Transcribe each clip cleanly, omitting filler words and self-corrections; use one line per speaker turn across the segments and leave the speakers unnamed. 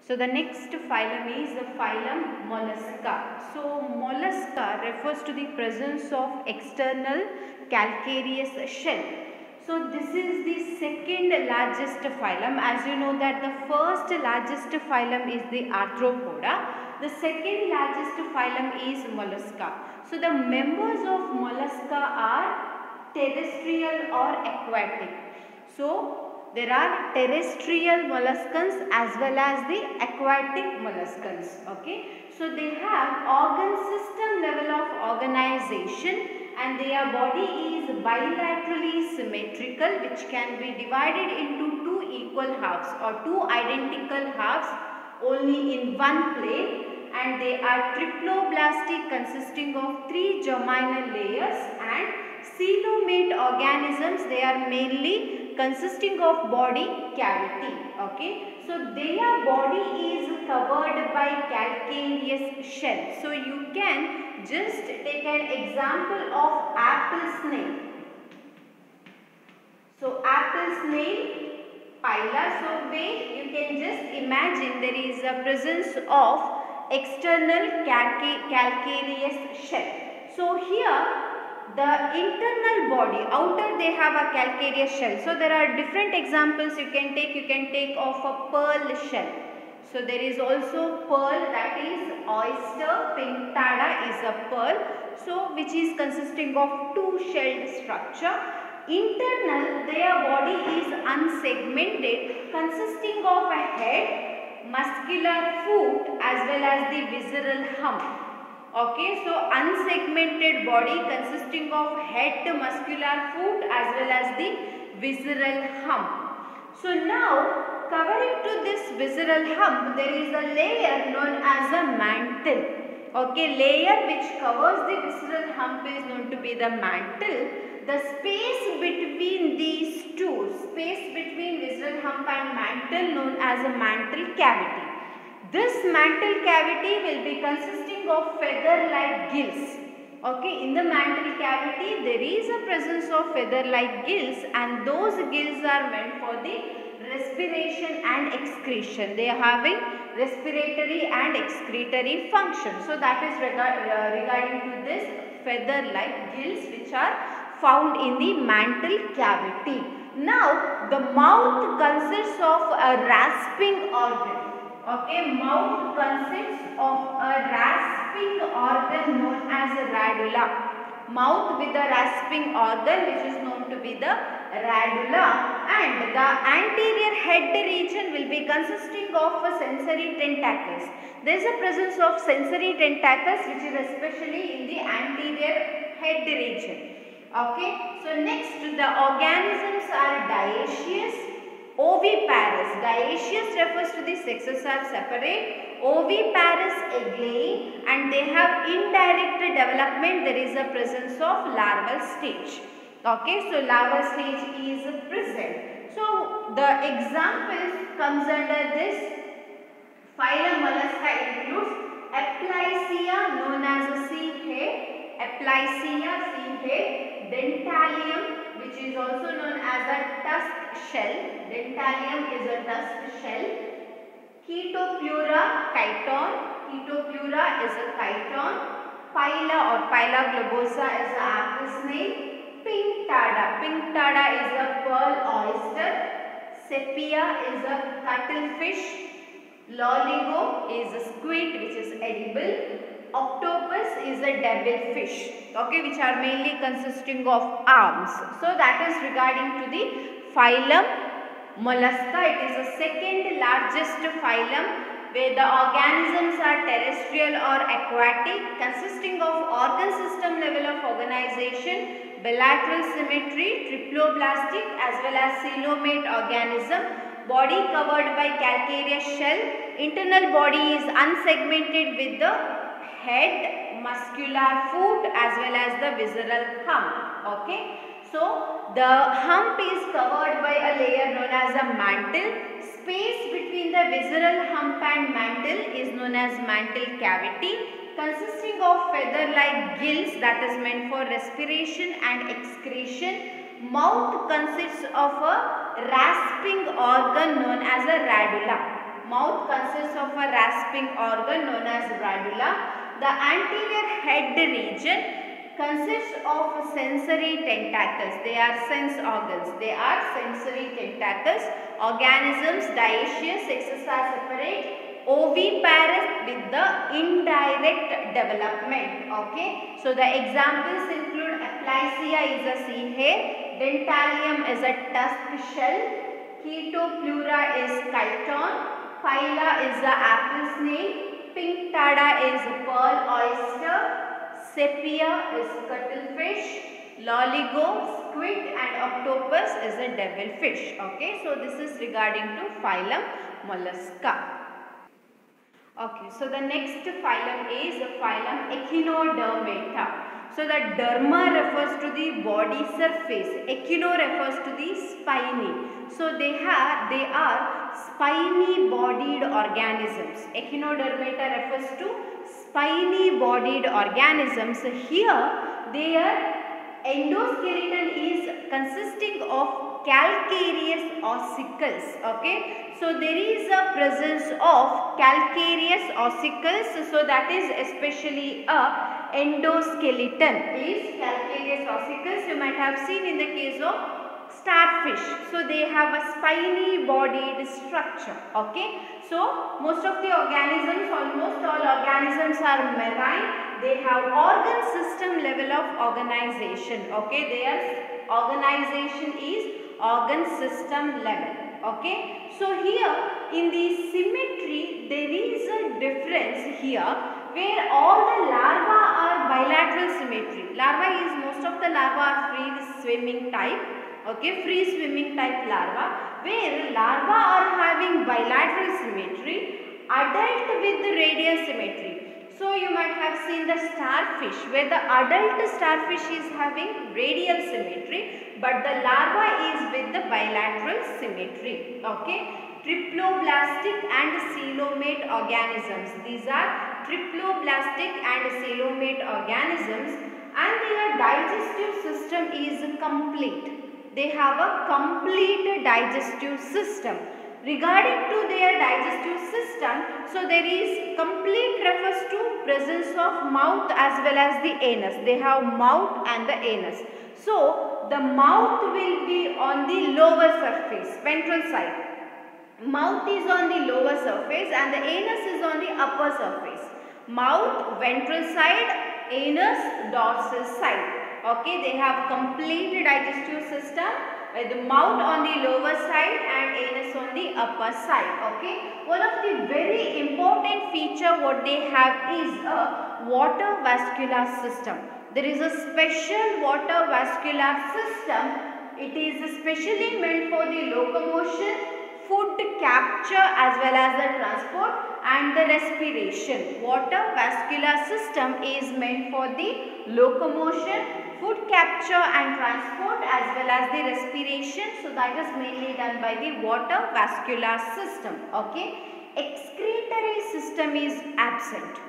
So the next phylum is the phylum Mollusca. So Mollusca refers to the presence of external calcareous shell. So this is the second largest phylum. As you know that the first largest phylum is the Arthropoda. The second largest phylum is Mollusca. So the members of Mollusca are terrestrial or aquatic. So there are terrestrial molluscans as well as the aquatic molluscans. Okay, so they have organ system level of organization and their body is bilaterally symmetrical, which can be divided into two equal halves or two identical halves only in one plane, and they are triploblastic consisting of three germinal layers, and coelomate organisms, they are mainly consisting of body cavity. Okay, so their body is covered by calcareous shell. So you can just take an example of apple snail. So apple snail phyla, so where you can just imagine there is a presence of external calcareous shell. So here the internal body, outer they have a calcareous shell. So there are different examples you can take of a pearl shell. So there is also pearl, that is oyster pinctada is a pearl, so which is consisting of two shelled structure. Internal, their body is unsegmented, consisting of a head, muscular foot as well as the visceral hump. Okay, so unsegmented body consisting of head, muscular foot as well as the visceral hump. So now covering to this visceral hump there is a layer known as a mantle. Okay, layer which covers the visceral hump is known to be the mantle. The space between these two, space between visceral hump and mantle known as a mantle cavity. This mantle cavity will be consisting of feather-like gills. Okay, in the mantle cavity there is a presence of feather-like gills, and those gills are meant for the respiration and excretion. They are having respiratory and excretory function. So that is regarding to this feather-like gills which are found in the mantle cavity. Now the mouth consists of a rasping organ. Okay, mouth consists of a rasping organ known as a radula. Mouth with a rasping organ which is known to be the radula, and the anterior head region will be consisting of a sensory tentacles. There is a presence of sensory tentacles which is especially in the anterior head region. Okay, so next the organisms are dioecious, oviparous. Dioecious refers to the sexes are separate, oviparous egg-laying, and they have indirect development. There is a presence of larval stage. Okay, so larval stage is present. So the examples comes under this phylum Mollusca includes Aplysia known as a sea hay, Aplysia sea hay, Dentalium which is also known as a tusk shell, Dentalium is a tusk shell, Chaetoplura chiton, Chaetoplura is a chiton, Phyla or Phyla globosa is a apple snail, Pinctada, Pinctada is a pearl oyster, Sepia is a cuttlefish, Loligo is a squid which is edible, octopus is a devilfish, okay, which are mainly consisting of arms. So that is regarding to the phylum Mollusca. It is the second largest phylum where the organisms are terrestrial or aquatic, consisting of organ system level of organization, bilateral symmetry, triploblastic as well as coelomate organism, body covered by calcareous shell, internal body is unsegmented with the head, muscular foot as well as the visceral hump. Okay, so the hump is covered by a layer known as a mantle. Space between the visceral hump and mantle is known as mantle cavity, consisting of feather-like gills that is meant for respiration and excretion. Mouth consists of a rasping organ known as a radula. Mouth consists of a rasping organ known as radula. The anterior head region consists of sensory tentacles. They are sense organs. They are sensory tentacles. Organisms dioecious, sexes are separate. Oviparous with the indirect development. Okay. So the examples include Aplysia is a sea hare, Dentalium is a tusk shell, Chaetopleura is chiton, Phyla is the apple snail, Pinctada is pearl oyster, Sepia is cuttlefish, Loligo, squid and octopus is a devilfish. Okay, so this is regarding to phylum Mollusca. Okay, so the next phylum is phylum Echinodermata. So the derma refers to the body surface, echino refers to the spiny. So they are spiny bodied organisms. Echinodermata refers to spiny bodied organisms. Here their endoskeleton is consisting of calcareous ossicles. Okay, so there is a presence of calcareous ossicles, so that is especially a endoskeleton is calcareous ossicles. You might have seen in the case of starfish, so they have a spiny bodied structure. Okay, so most of the organisms, almost all organisms are marine. They have organ system level of organization. Okay, their organization is organ system level. Okay, so here in the symmetry there is a difference here where all the larvae are bilateral symmetry. Larva is, most of the larvae are free swimming type. Okay, free swimming type larva, where larvae are having bilateral symmetry, adult with radial symmetry. So you might have seen the starfish, where the adult starfish is having radial symmetry, but the larva is with the bilateral symmetry. Okay, triploblastic and coelomate organisms. These are triploblastic and coelomate organisms, and their digestive system is complete. They have a complete digestive system. Regarding to their digestive system, so there is complete refers to presence of mouth as well as the anus. They have mouth and the anus. So the mouth will be on the lower surface, ventral side. Mouth is on the lower surface and the anus is on the upper surface. Mouth ventral side, anus dorsal side. Okay, they have complete digestive system with the mouth on the lower side and anus on the upper side. Okay, one of the very important feature what they have is a water vascular system. There is a special water vascular system. It is specially meant for the locomotion, food capture as well as the transport and the respiration. Water vascular system is meant for the locomotion, food capture and transport as well as the respiration. So that is mainly done by the water vascular system. Okay, excretory system is absent.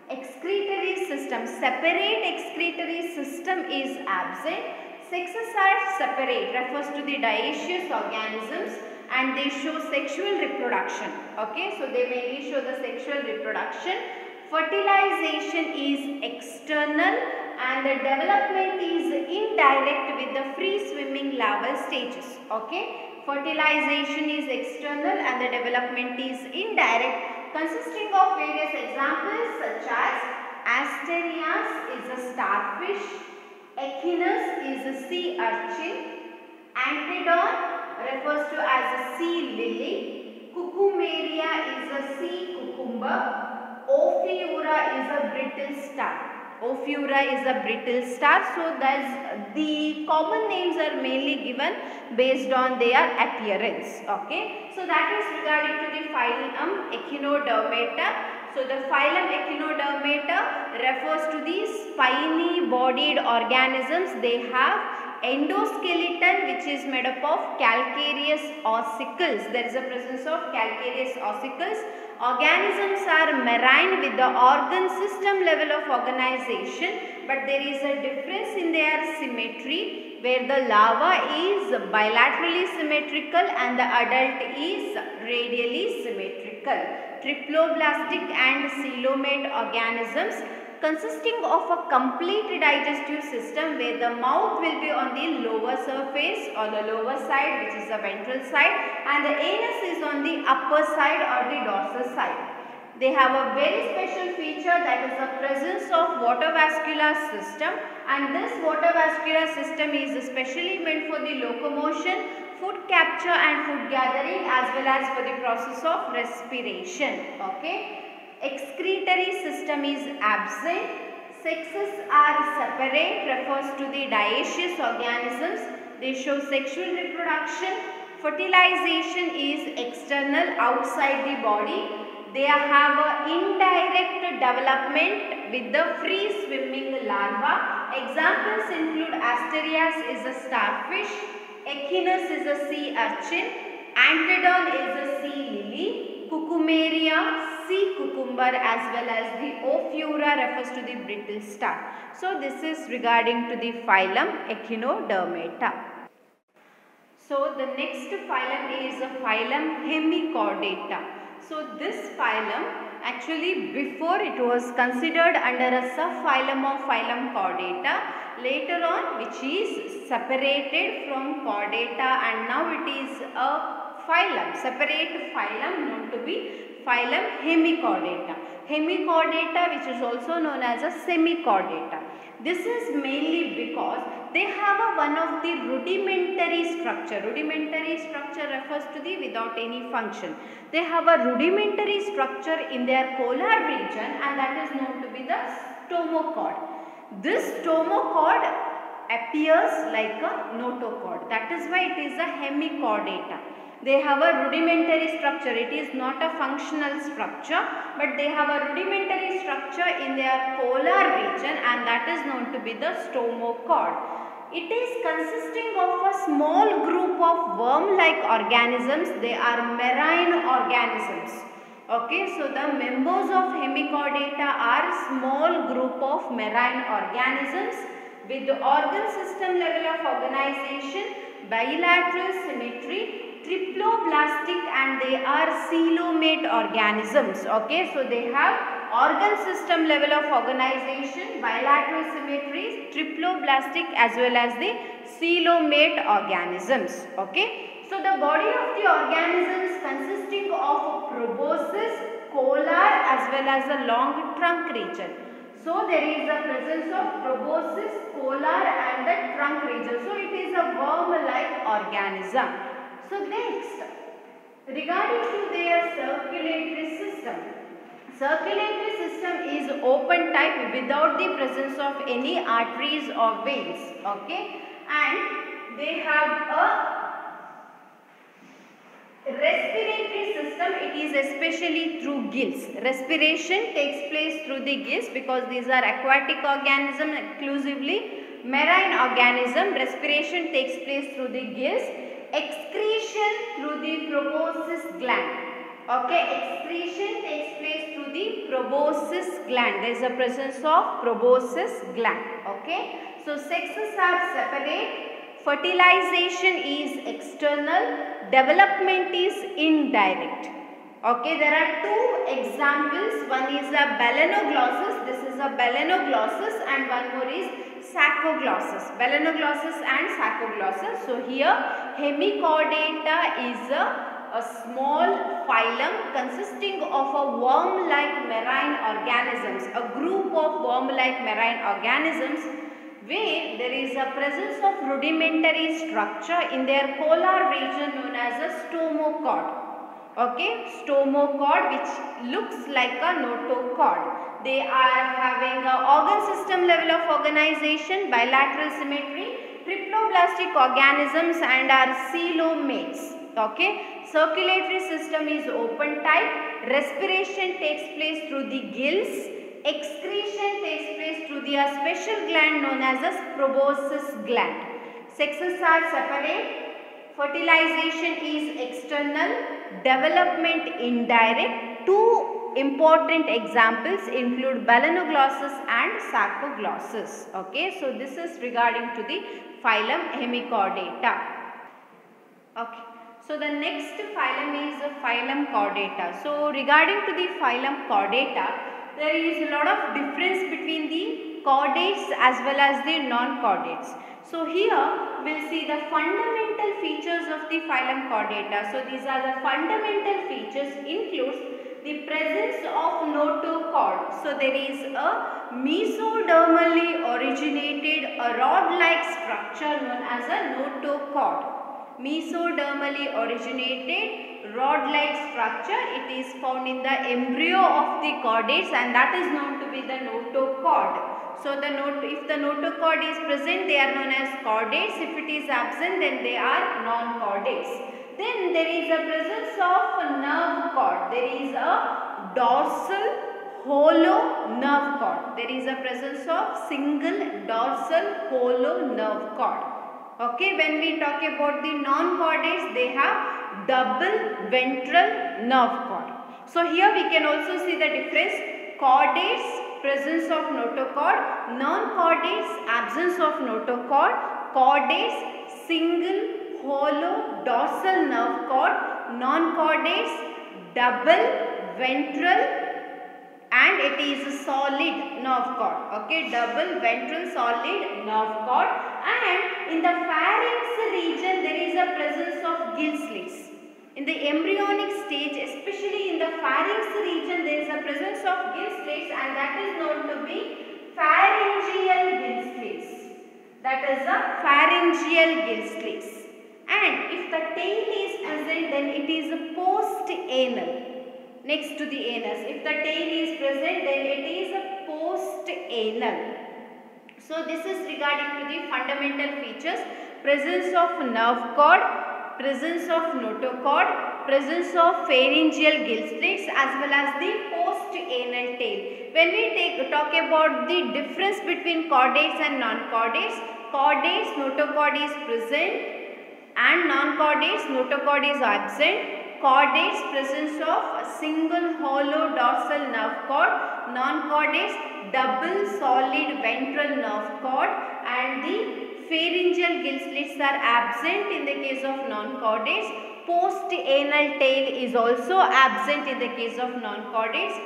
Excretory system, separate excretory system is absent. Sexes are separate, refers to the dioecious organisms, and they show sexual reproduction. Okay, so they mainly show the sexual reproduction. Fertilization is external and the development is indirect with the free swimming larval stages. Okay, fertilization is external and the development is indirect, consisting of various examples such as Asterias is a starfish, Echinus is a sea urchin, Antedon refers to as a sea lily, Cucumeria is a sea cucumber, Ophiura is a brittle star. Ophiura is a brittle star. So the common names are mainly given based on their appearance. Okay. So that is regarding to the phylum Echinodermata. So the phylum Echinodermata refers to the spiny bodied organisms. They have endoskeleton which is made up of calcareous ossicles. There is a presence of calcareous ossicles. Organisms are marine with the organ system level of organization, but there is a difference in their symmetry where the larva is bilaterally symmetrical and the adult is radially symmetrical. cylindrical, triploblastic and coelomate organisms consisting of a complete digestive system where the mouth will be on the lower surface or the lower side, which is the ventral side, and the anus is on the upper side or the dorsal side. They have a very special feature, that is the presence of water vascular system, and this water vascular system is especially meant for the locomotion, food capture and food gathering, as well as for the process of respiration. Okay. Excretory system is absent. Sexes are separate, refers to the dioecious organisms. They show sexual reproduction. Fertilization is external, outside the body. They have an indirect development with the free swimming larva. Examples include Asterias is a starfish, Echinus is a sea urchin, Antedon is a sea lily, Cucumeria, sea cucumber, as well as the Ophiura refers to the brittle star. So this is regarding to the phylum Echinodermata. So the next phylum is a phylum Hemichordata. So this phylum, actually before it was considered under a subphylum of phylum Chordata, later on which is separated from Chordata, and now it is a phylum, separate phylum known to be phylum Hemichordata. Hemichordata, which is also known as a semichordata. This is mainly because they have one of the rudimentary structure. Rudimentary structure refers to the without any function. They have a rudimentary structure in their colar region, and that is known to be the stomochord. This stomochord appears like a notochord. That is why it is a hemichordata. They have a rudimentary structure. It is not a functional structure, but they have a rudimentary structure in their colar region, and that is known to be the stomochord. It is consisting of a small group of worm-like organisms. They are marine organisms. Okay, so the members of Hemichordata are small group of marine organisms with the organ system level of organization, bilateral symmetry, triploblastic, and they are coelomate organisms. Okay, so they have organ system level of organization, bilateral symmetries, triploblastic, as well as the coelomate organisms. Okay, so the body of the organisms consisting of proboscis, colar, as well as a long trunk region. So there is a presence of proboscis, colar, and the trunk region. So it is a worm-like organism. So next, regarding to their circulatory system. Circulatory system is open type without the presence of any arteries or veins. Okay, and they have a respiratory system. It is especially through gills. Respiration takes place through the gills because these are aquatic organisms exclusively. Marine organism, respiration takes place through the gills. Excretion through the proboscis gland. Okay, excretion takes place through the proboscis gland. There is a presence of proboscis gland. Okay, so sexes are separate. Fertilization is external. Development is indirect. Okay, there are two examples. One is a balanoglossus. This is a balanoglossus, and one more is sacoglossus. Balanoglossus and sacoglossus. So here Hemichordata is a small phylum consisting of a worm-like marine organisms, a group of worm-like marine organisms where there is a presence of rudimentary structure in their colar region known as a stomochord. Okay, stomochord, which looks like a notochord. They are having a organ system level of organization, bilateral symmetry, triploblastic organisms, and are coelomates. Okay, circulatory system is open type. Respiration takes place through the gills. Excretion takes place through the special gland known as a proboscis gland. Sexes are separate. Fertilization is external. Development indirect. Two important examples include balanoglossus and sacoglossus. Okay, so this is regarding to the phylum Hemichordata. Okay, So the next phylum is phylum Chordata. So regarding to the phylum Chordata, there is a lot of difference between the chordates as well as the non-chordates. So here we'll see the fundamental features of the phylum Chordata. So these are the fundamental features includes the presence of notochord. So there is a mesodermally originated a rod-like structure known as a notochord. Mesodermally originated rod-like structure. It is found in the embryo of the chordates and that is known to be the notochord. So if the notochord is present, they are known as chordates. If it is absent, then they are non-chordates. Then there is a presence of nerve cord. There is a dorsal hollow nerve cord. There is a presence of single dorsal hollow nerve cord. Okay, when we talk about the non-chordates, they have double ventral nerve cord. So here we can also see the difference. Chordates, presence of notochord. Non-chordates, absence of notochord. Chordates, single hollow dorsal nerve cord. Non-chordates, double ventral and it is a solid nerve cord. Okay, double ventral solid nerve cord, and in the pharynx region there is a presence of gill slits. In the embryonic stage, especially in the pharynx region, there is a presence of gill slits and that is known to be pharyngeal gill slits. That is a pharyngeal gill slits. And if the tail is present, then it is a post-anal. Next to the anus. If the tail is present, then it is a post-anal. So this is regarding to the fundamental features. Presence of nerve cord, presence of notochord, presence of pharyngeal gill slits as well as the post-anal tail. When we talk about the difference between chordates and non-chordates, chordates, notochord is present and non-chordates, notochord is absent. Chordates, presence of single hollow dorsal nerve cord. Non-chordates, double solid ventral nerve cord, and the pharyngeal gill slits are absent in the case of non-chordates. Post-anal tail is also absent in the case of non-chordates.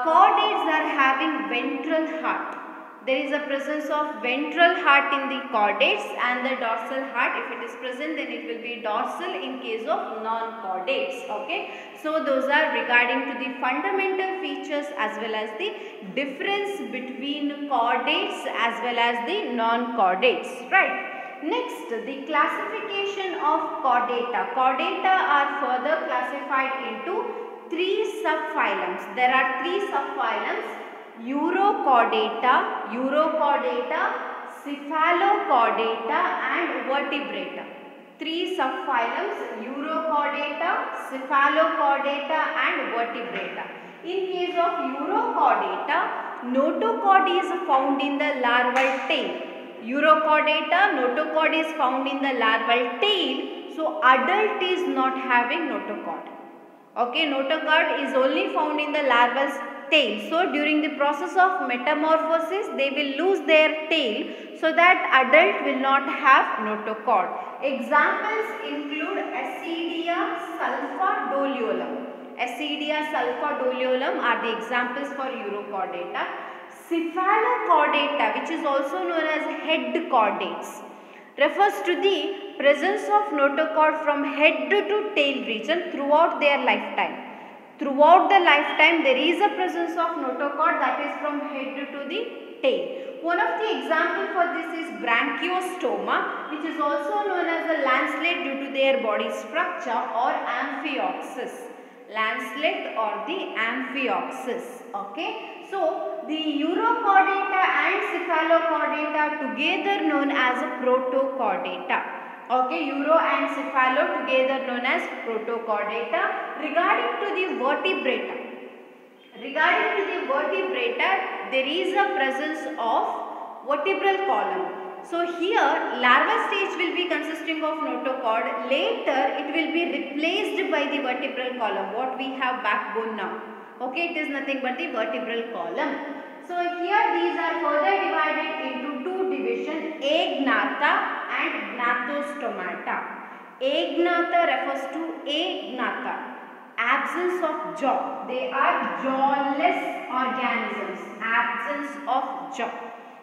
Chordates are having ventral heart. There is a presence of ventral heart in the chordates and the dorsal heart. If it is present, then it will be dorsal in case of non-chordates. Okay. So those are regarding to the fundamental features as well as the difference between chordates as well as the non-chordates. Right. Next, the classification of chordata. Chordata are further classified into 3 subphylums. There are 3 subphylums. Urochordata, Cephalochordata and Vertebrata. 3 subphylums: Urochordata, Cephalochordata and Vertebrata. In case of Urochordata, notochord is found in the larval tail. Urochordata, notochord is found in the larval tail. So adult is not having notochord. Okay, notochord is only found in the larval tail. So during the process of metamorphosis, they will lose their tail, so that adult will not have notochord. Examples include Acidia sulpha-doliolum. Acidia sulpha-doliolum are the examples for Urochordata. Cephalochordata, which is also known as head chordates, refers to the presence of notochord from head to tail region throughout their lifetime. Throughout the lifetime, there is a presence of notochord, that is from head to the tail. One of the examples for this is Branchiostoma, which is also known as a lancelet due to their body structure, or Amphioxus. Lancelet or the Amphioxus. Okay. So the Urochordata and Cephalochordata together known as Protochordata. Okay, Uro and Cephalo together known as Protochordata. Regarding to the Vertebrata, there is a presence of vertebral column. So here larval stage will be consisting of notochord. Later it will be replaced by the vertebral column. What we have backbone now. Okay, it is nothing but the vertebral column. So here these are further divided into 2 divisions, agnatha and gnathostomata. Agnatha refers to agnatha, absence of jaw. They are jawless organisms, absence of jaw.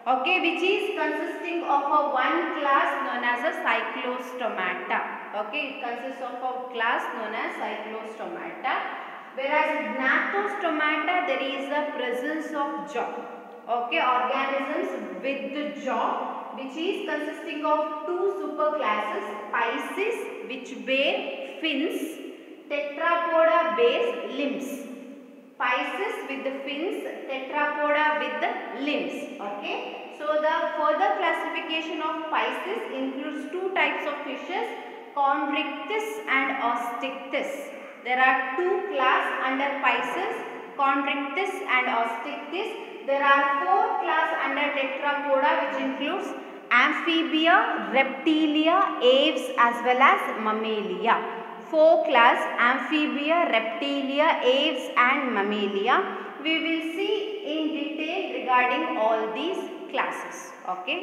Okay, which is consisting of a one class known as a cyclostomata. Okay, it consists of a class known as cyclostomata. Whereas gnathostomata, there is a presence of jaw. Okay, organisms with the jaw, which is consisting of two superclasses, Pisces, which bear fins, Tetrapoda bears limbs. Pisces with the fins, Tetrapoda with the limbs. Okay. So the further classification of Pisces includes two types of fishes, Chondrichthyes and Osteichthyes. There are two classes under Pisces, Chondrichthyes and Osteichthyes. There are four classes under Tetrapoda, which includes Amphibia, Reptilia, Aves as well as Mammalia. Four class: Amphibia, Reptilia, Aves and Mammalia. We will see in detail regarding all these classes. Okay.